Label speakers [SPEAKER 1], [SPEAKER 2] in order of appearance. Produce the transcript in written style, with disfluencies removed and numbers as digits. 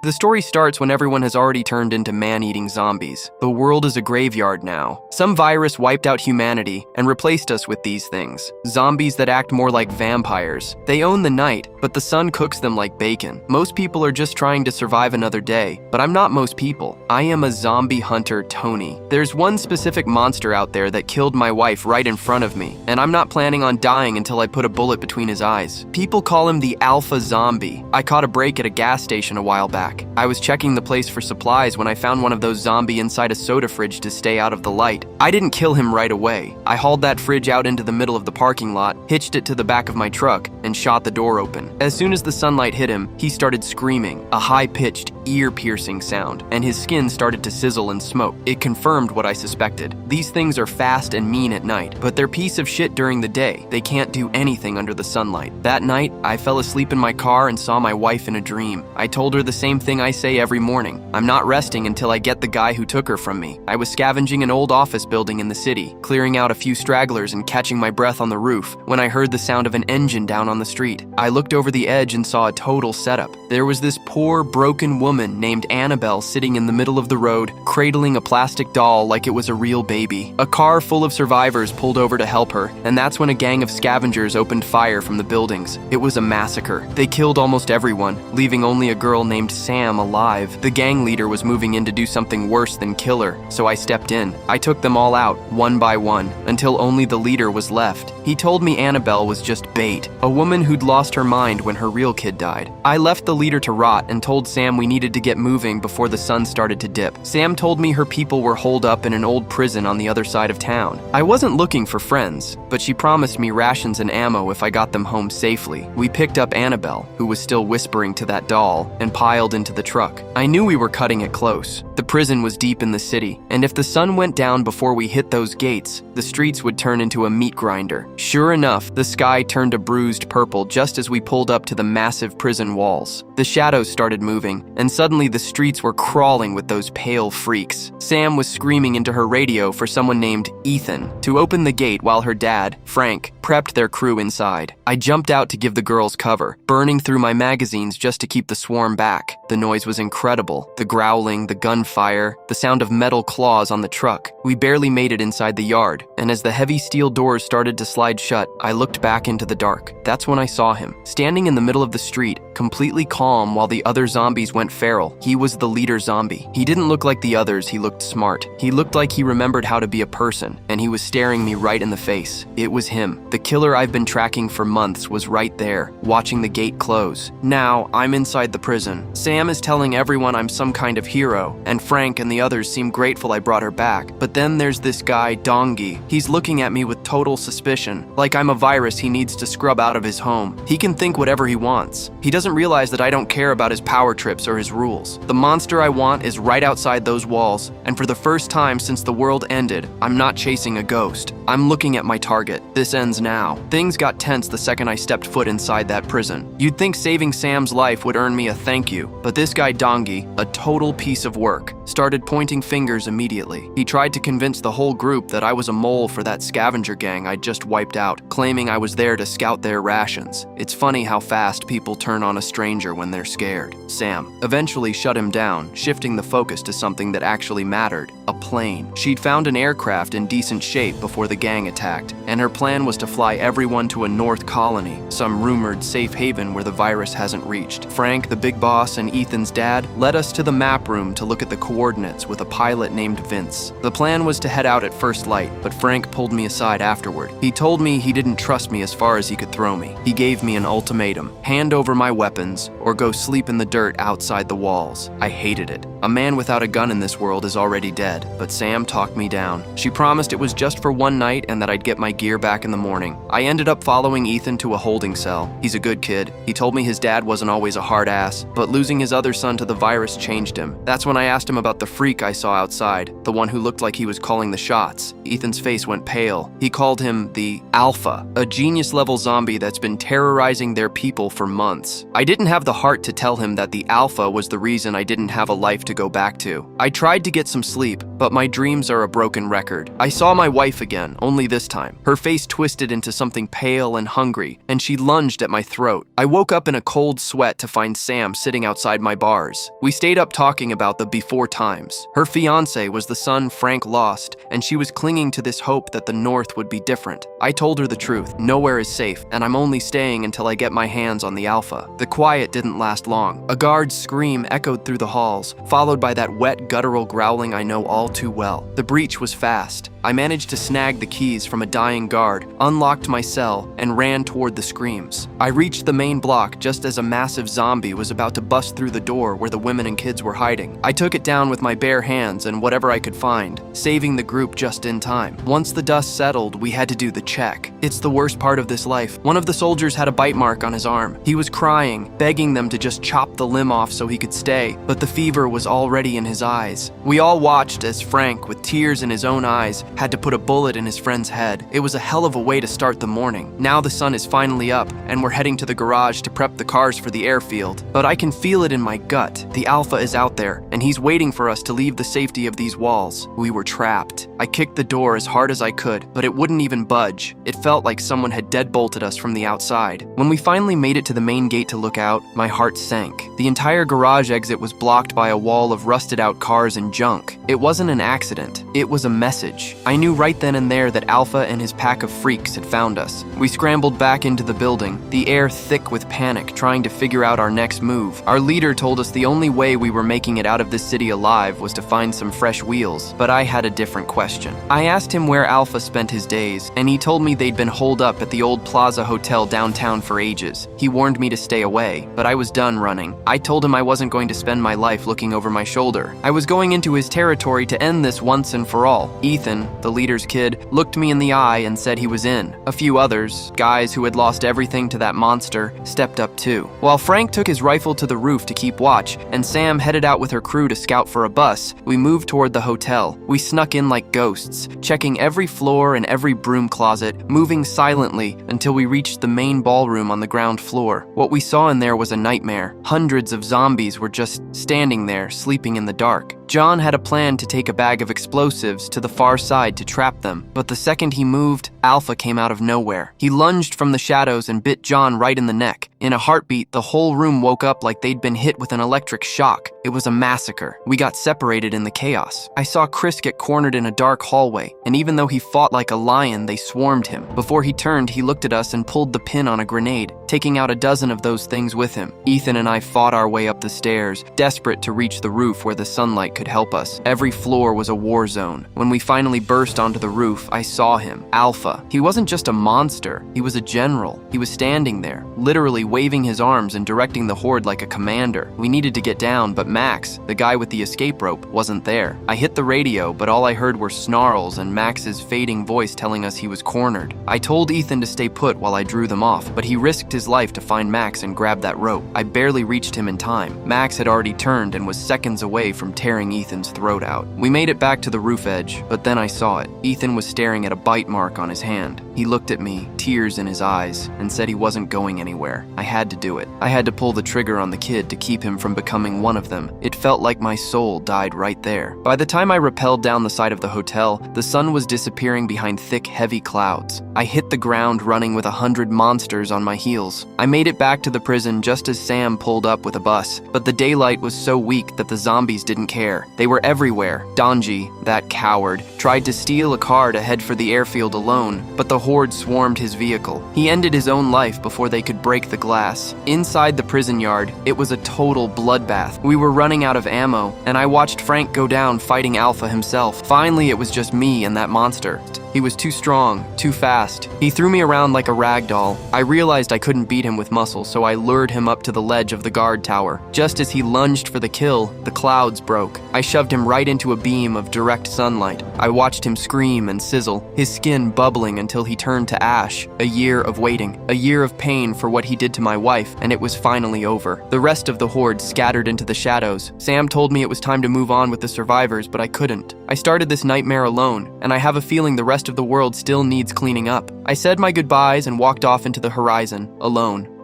[SPEAKER 1] The story starts when everyone has already turned into man-eating zombies. The world is a graveyard now. Some virus wiped out humanity and replaced us with these things. Zombies that act more like vampires. They own the night, but the sun cooks them like bacon. Most people are just trying to survive another day, but I'm not most people. I am a zombie hunter, Tony. There's one specific monster out there that killed my wife right in front of me, and I'm not planning on dying until I put a bullet between his eyes. People call him the alpha zombie. I caught a break at a gas station a while back. I was checking the place for supplies when I found one of those zombies inside a soda fridge to stay out of the light. I didn't kill him right away. I hauled that fridge out into the middle of the parking lot, hitched it to the back of my truck, and shot the door open. As soon as the sunlight hit him, he started screaming, a high-pitched, ear-piercing sound, and his skin started to sizzle and smoke. It confirmed what I suspected. These things are fast and mean at night, but they're piece of shit during the day. They can't do anything under the sunlight. That night, I fell asleep in my car and saw my wife in a dream. I told her the same thing I say every morning. I'm not resting until I get the guy who took her from me. I was scavenging an old office building in the city, clearing out a few stragglers and catching my breath on the roof, when I heard the sound of an engine down on the street. I looked over the edge and saw a total setup. There was this poor, broken woman named Annabelle sitting in the middle of the road, cradling a plastic doll like it was a real baby. A car full of survivors pulled over to help her, and that's when a gang of scavengers opened fire from the buildings. It was a massacre. They killed almost everyone, leaving only a girl named Sam alive. The gang leader was moving in to do something worse than kill her, so I stepped in. I took them all out, one by one, until only the leader was left. He told me Annabelle was just bait, a woman who'd lost her mind when her real kid died. I left the leader to rot and told Sam we needed to get moving before the sun started to dip. Sam told me her people were holed up in an old prison on the other side of town. I wasn't looking for friends, but she promised me rations and ammo if I got them home safely. We picked up Annabelle, who was still whispering to that doll, and piled into the truck. I knew we were cutting it close. The prison was deep in the city, and if the sun went down before we hit those gates, the streets would turn into a meat grinder. Sure enough, the sky turned a bruised purple just as we pulled up to the massive prison walls. The shadows started moving, and suddenly the streets were crawling with those pale freaks. Sam was screaming into her radio for someone named Ethan to open the gate while her dad, Frank, prepped their crew inside. I jumped out to give the girls cover, burning through my magazines just to keep the swarm back. The noise was incredible. The growling, the gunfire, the sound of metal claws on the truck. We barely made it inside the yard, and as the heavy steel doors started to slide shut, I looked back into the dark. That's when I saw him, standing in the middle of the street, completely calm while the other zombies went feral. He was the leader zombie. He didn't look like the others, he looked smart. He looked like he remembered how to be a person, and he was staring me right in the face. It was him. The killer I've been tracking for months was right there, watching the gate close. Now, I'm inside the prison. Sam is telling everyone I'm some kind of hero, and Frank and the others seem grateful I brought her back. But then there's this guy, Dongi. He's looking at me with total suspicion, like I'm a virus he needs to scrub out of his home. He can think whatever he wants. He doesn't realize that I don't care about his power trips or his rules. The monster I want is right outside those walls, and for the first time since the world ended, I'm not chasing a ghost. I'm looking at my target. This ends now. Things got tense the second I stepped foot inside that prison. You'd think saving Sam's life would earn me a thank you, but this guy Dongi, a total piece of work, started pointing fingers immediately. He tried to convince the whole group that I was a mole for that scavenger gang I'd just wiped out, claiming I was there to scout their rations. It's funny how fast people turn on a stranger when they're scared. Sam eventually shut him down, shifting the focus to something that actually mattered, a plane. She'd found an aircraft in decent shape before the gang attacked, and her plan was to fly everyone to a North colony, some rumored safe haven where the virus hasn't reached. Frank, the big boss, and Ethan's dad led us to the map room to look at the coordinates with a pilot named Vince. The plan was to head out at first light, but Frank pulled me aside afterward. He told me he didn't trust me as far as he could throw me. He gave me an ultimatum: hand over my weapons or go sleep in the dirt outside the walls. I hated it. A man without a gun in this world is already dead, but Sam talked me down. She promised it was just for one night and that I'd get my gear back in the morning. I ended up following Ethan to a holding cell. He's a good kid. He told me his dad wasn't always a hard ass, but losing his other son to the virus changed him. That's when I asked him about the freak I saw outside, the one who looked like he was calling the shots. Ethan's face went pale. He called him the Alpha, a genius-level zombie that's been terrorizing their people for months. I didn't have the heart to tell him that the Alpha was the reason I didn't have a life to go back to. I tried to get some sleep, but my dreams are a broken record. I saw my wife again, only this time. Her face twisted into something pale and hungry, and she lunged at my throat. I woke up in a cold sweat to find Sam sitting outside my bars. We stayed up talking about the before times. Her fiancé was the son Frank lost, and she was clinging to this hope that the North would be different. I told her the truth. Nowhere is safe, and I'm only staying until I get my hands on the Alpha. The quiet didn't last long. A guard's scream echoed through the halls, followed by that wet, guttural growling I know all too well. The breach was fast. I managed to snag the keys from a dying guard, unlocked my cell, and ran toward the screams. I reached the main block just as a massive zombie was about to bust through the door where the women and kids were hiding. I took it down with my bare hands and whatever I could find, saving the group just in time. Once the dust settled, we had to do the check. It's the worst part of this life. One of the soldiers had a bite mark on his arm. He was crying, begging them to just chop the limb off so he could stay, but the fever was already in his eyes. We all watched as Frank, with tears in his own eyes, had to put a bullet in his friend's head. It was a hell of a way to start the morning. Now the sun is finally up, and we're heading to the garage to prep the cars for the airfield. But I can feel it in my gut. The Alpha is out there, and he's waiting for us to leave the safety of these walls. We were trapped. I kicked the door as hard as I could, but it wouldn't even budge. It felt like someone had deadbolted us from the outside. When we finally made it to the main gate to look out, my heart sank. The entire garage exit was blocked by a wall of rusted out cars and junk. It wasn't an accident. It was a message. I knew right then and there that Alpha and his pack of freaks had found us. We scrambled back into the building, the air thick with panic, trying to figure out our next move. Our leader told us the only way we were making it out of this city alive was to find some fresh wheels, but I had a different question. I asked him where Alpha spent his days, and he told me they'd been holed up at the old Plaza Hotel downtown for ages. He warned me to stay away, but I was done running. I told him I wasn't going to spend my life looking over my shoulder. I was going into his territory to end this once and for all. Ethan, the leader's kid, looked me in the eye and said he was in. A few others, guys who had lost everything to that monster, stepped up too. While Frank took his rifle to the roof to keep watch, and Sam headed out with her crew to scout for a bus, we moved toward the hotel. We snuck in like ghosts, checking every floor and every broom closet, moving silently until we reached the main ballroom on the ground floor. What we saw in there was a nightmare. Hundreds of zombies were just standing there, sleeping in the dark. John had a plan to take a bag of explosives to the far side to trap them, but the second he moved, Alpha came out of nowhere. He lunged from the shadows and bit John right in the neck. In a heartbeat, the whole room woke up like they'd been hit with an electric shock. It was a massacre. We got separated in the chaos. I saw Chris get cornered in a dark hallway, and even though he fought like a lion, they swarmed him. Before he turned, he looked at us and pulled the pin on a grenade, taking out a dozen of those things with him. Ethan and I fought our way up the stairs, desperate to reach the roof where the sunlight could help us. Every floor was a war zone. When we finally burst onto the roof, I saw him, Alpha. He wasn't just a monster, he was a general. He was standing there, literally waving his arms and directing the horde like a commander. We needed to get down, but Max, the guy with the escape rope, wasn't there. I hit the radio, but all I heard were snarls and Max's fading voice telling us he was cornered. I told Ethan to stay put while I drew them off, but he risked his life to find Max and grab that rope. I barely reached him in time. Max had already turned and was seconds away from tearing Ethan's throat out. We made it back to the roof edge, but then I saw it. Ethan was staring at a bite mark on his hand. He looked at me, tears in his eyes, and said he wasn't going anywhere. I had to do it. I had to pull the trigger on the kid to keep him from becoming one of them. It felt like my soul died right there. By the time I rappelled down the side of the hotel, the sun was disappearing behind thick, heavy clouds. I hit the ground running with 100 monsters on my heels. I made it back to the prison just as Sam pulled up with a bus, but the daylight was so weak that the zombies didn't care. They were everywhere. Donji, that coward, tried to steal a car to head for the airfield alone, but the horde swarmed his vehicle. He ended his own life before they could break the glass. Inside the prison yard, it was a total bloodbath. We were running out of ammo, and I watched Frank go down fighting Alpha himself. Finally, it was just me and that monster. He was too strong, too fast. He threw me around like a rag doll. I realized I couldn't beat him with muscle, so I lured him up to the ledge of the guard tower. Just as he lunged for the kill, the clouds broke. I shoved him right into a beam of direct sunlight. I watched him scream and sizzle, his skin bubbling until he turned to ash. A year of waiting, a year of pain for what he did to my wife, and it was finally over. The rest of the horde scattered into the shadows. Sam told me it was time to move on with the survivors, but I couldn't. I started this nightmare alone, and I have a feeling the rest of the world still needs cleaning up. I said my goodbyes and walked off into the horizon, alone.